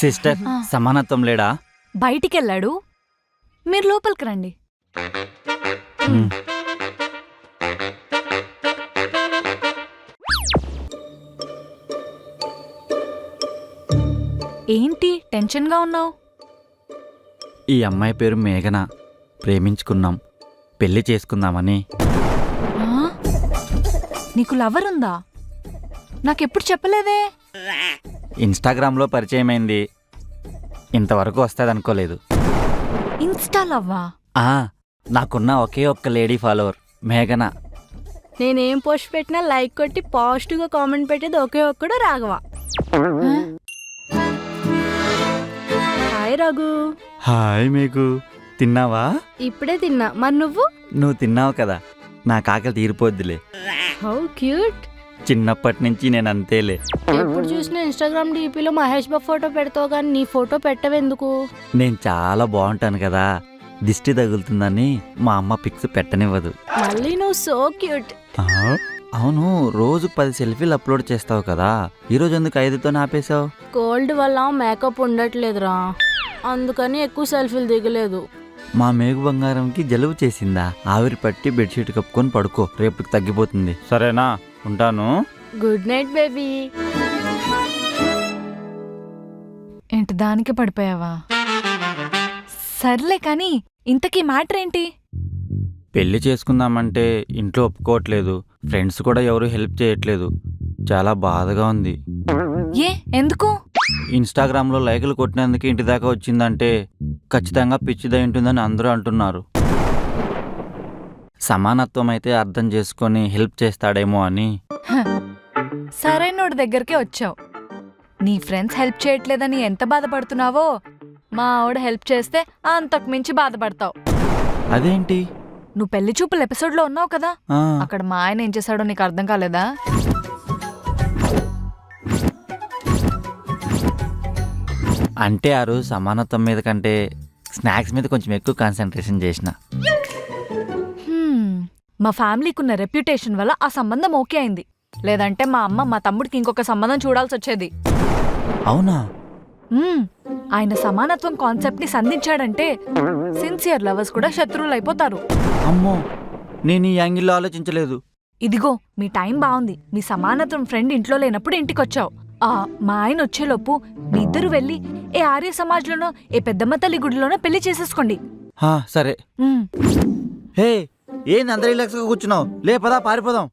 Sister సమానత్వం లేడా? బయటికెళ్ళాడు, మీరు లోపలికి రండి. ఏంటి టెన్షన్గా ఉన్నావు? ఈ అమ్మాయి పేరు మేఘన. ప్రేమించుకున్నాం, పెళ్లి చేసుకుందామని. నీకు లవర్ ఉందా? నాకెప్పుడు చెప్పలేదే. ఇన్స్టాగ్రామ్లో పరిచయమైంది. ఇంతవరకు వస్తుందనుకోలేదు. ఇన్స్టా లవ్వా? నాకున్న ఒకే ఒక్క లేడీ ఫాలోవర్ మేఘన. నేనేం పోస్ట్ పెట్టినా లైక్ కొట్టి పాజిటివ్గా కామెంట్ పెట్టేది ఒకే ఒక్కడు రాఘవ. హాయ్ రఘు. హాయ్ మేఘు, తిన్నావా? ఇప్పుడే తిన్నా. మరి నువ్వు తిన్నావు కదా, నా ఆకలి తీరిపోద్దిలే. How cute. చిన్నప్పటి నుంచి నేను అంతేలే. ఎప్పుడు చూసినా ఇన్స్టాగ్రామ్ డీపీలో మహేష్ బాబు ఫోటో పెడతావు కానీ నీ ఫోటో పెట్టవెందుకు? నేను చాలా బాగుంటాను కదా, దిష్టి తగులుతుందని మా అమ్మ పిక్స్ పెట్టనివ్వదు. మళ్ళీ నువ్వు సో క్యూట్. అవును, రోజు 10 సెల్ఫీలు అప్లోడ్ చేస్తావు కదా, ఈరోజు ఎందుకు 5తో ఆపేశావు? కోల్డ్ వల్ల మేకప్ ఉండట్లేదురా, అందుకని ఎక్కువ సెల్ఫీలు దిగలేదు. మా మేఘు బంగారంకి జలుబు చేసిందా? ఆవిరి పట్టి బెడ్షీట్ కప్పుకొని పడుకో, రేపుకి తగ్గిపోతుంది. సరేనా? ఉంటాను. Good night baby. ఏంటి దానికి పడిపోయావా? సర్లే కానీ ఇంతకీ మ్యాటర్ ఏంటి? పెళ్లి చేసుకుందామంటే ఇంట్లో ఒప్పుకోవట్లేదు, ఫ్రెండ్స్ కూడా ఎవరు హెల్ప్ చేయట్లేదు. చాలా బాధగా ఉంది. ఏ ఎందుకు? ఇన్స్టాగ్రామ్లో లైకులు కొట్టినందుకు ఇంటి దాకా వచ్చిందంటే ఖచ్చితంగా పిచ్చిదై ఉంటుందని అందరూ అంటున్నారు. సమానత్వం అయితే అర్థం చేసుకొని హెల్ప్ చేస్తాడేమో అని. సరైనోడి దగ్గరికే వచ్చావు. నీ ఫ్రెండ్స్ హెల్ప్ చేయట్లేదని ఎంత బాధపడుతున్నావో, మా ఆవిడ హెల్ప్ చేస్తే అంతకు మించి బాధపడతావు. అదేంటి? నువ్వు పెళ్లి చూపుల ఎపిసోడ్లో ఉన్నావు కదా, అక్కడ మా ఆయన ఏం చేశాడో నీకు అర్థం కాలేదా? అంటే ఆ రోజు సమానత్వం మీద కంటే స్నాక్స్ మీద కొంచెం ఎక్కువ కాన్సన్ట్రేషన్ చేసిన. మా ఫ్యామిలీకున్న రెప్యుటేషన్ వల్ల ఆ సంబంధం ఓకే అయింది, లేదంటే మా అమ్మ మా తమ్ముడికి ఇంకొక సంబంధం చూడాల్సి వచ్చేది. అవునా? ఆయన సమానత్వం కాన్సెప్ట్ ని సంధించాడంటే సిన్సియర్ లవర్స్ కూడా శత్రువులు అయిపోతారు. అమ్మో, నేను ఈ యాంగిల్లో ఆలోచించలేదు. ఇదిగో మీ టైం బాగుంది. మీ సమానత్వం ఫ్రెండ్ ఇంట్లో లేనప్పుడు ఇంటికొచ్చావు. మా ఆయన వచ్చేలోపు మీ ఇద్దరు వెళ్ళి ఏ ఆర్య సమాజ్లోనో ఏ పెద్దమ్మ తల్లి గుడిలోనో పెళ్లి చేసేసుకోండి. సరే. హే, ఏంది అంత రిలాక్స్ గా కూర్చున్నావు? లే పదా, పారిపోదాం.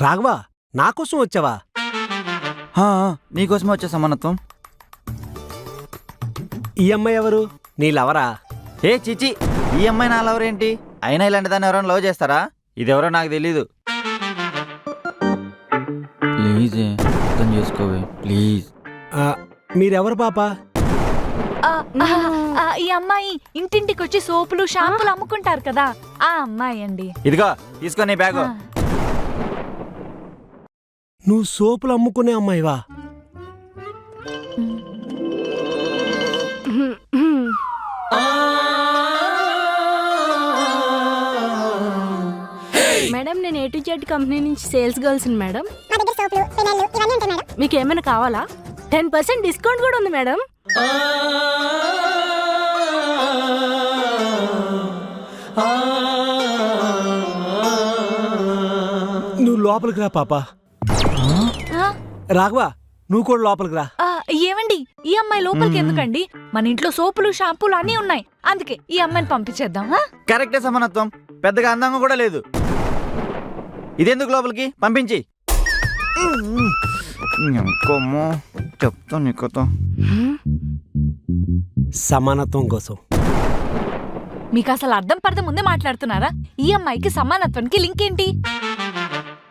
రాఘవా, నా కోసం వచ్చావా? నీకోసమే వచ్చే సమానత్వం. ఈ అమ్మాయి ఎవరు? నీ లవరా? ఏ చిచి, ఈ అమ్మాయి నా లవర్ ఏంటి? అయినా ఇలాంటి దాన్ని ఎవరైనా లవ్ చేస్తారా? ఇదెవరో నాకు తెలీదు. ప్లీజ్ అర్థం చేసుకోవే, ప్లీజ్. మీరెవరు పాపా? ఈ అమ్మాయి ఇంటింటికొచ్చి సోపులు షాంపులు అమ్ముకుంటారు కదా, ఆ అమ్మాయి అండి. ఇదిగో తీసుకో నీ బ్యాగు. నువ్వు సోపులు అమ్ముకునే అమ్మాయివా? మేడం, నేను A to Z కంపెనీ నుంచి సేల్స్ గర్ల్స్ మేడం. మీకు ఏమైనా కావాలా? 10% డిస్కౌంట్ కూడా ఉంది మేడం. నువ్వు లోపలికి రా పాపా. రాఘవా, నువ్వు కూడా లోపలికి రా. ఏమండి, ఈ అమ్మాయి లోపలికి ఎందుకండి? మన ఇంట్లో సోపులు షాంపూలు అన్నీ ఉన్నాయి, అందుకే ఈ అమ్మాయిని పంపించేద్దాం. కరెక్టే సమానత్వం, పెద్దగా అందంగా కూడా లేదు. ఇదెందుకు లోపలికి పంపించి? చెప్తా నీకోతో. సమానత్వం కోసం మీకు అసలు అర్థం పడద ముందే మాట్లాడుతున్నారా? ఈ అమ్మాయికి సమానత్వానికి లింక్ ఏంటి?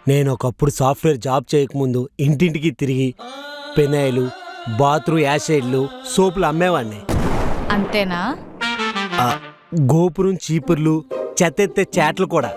నేను ఒకప్పుడు సాఫ్ట్వేర్ జాబ్ చేయకముందు ఇంటింటికి తిరిగి పెనాయిలు, బాత్రూమ్ యాసిడ్లు, సోపులు అమ్మేవాడిని. అంతేనా? గోపురం చీపుర్లు, చెత్తెత్తే చాట్లు కూడా.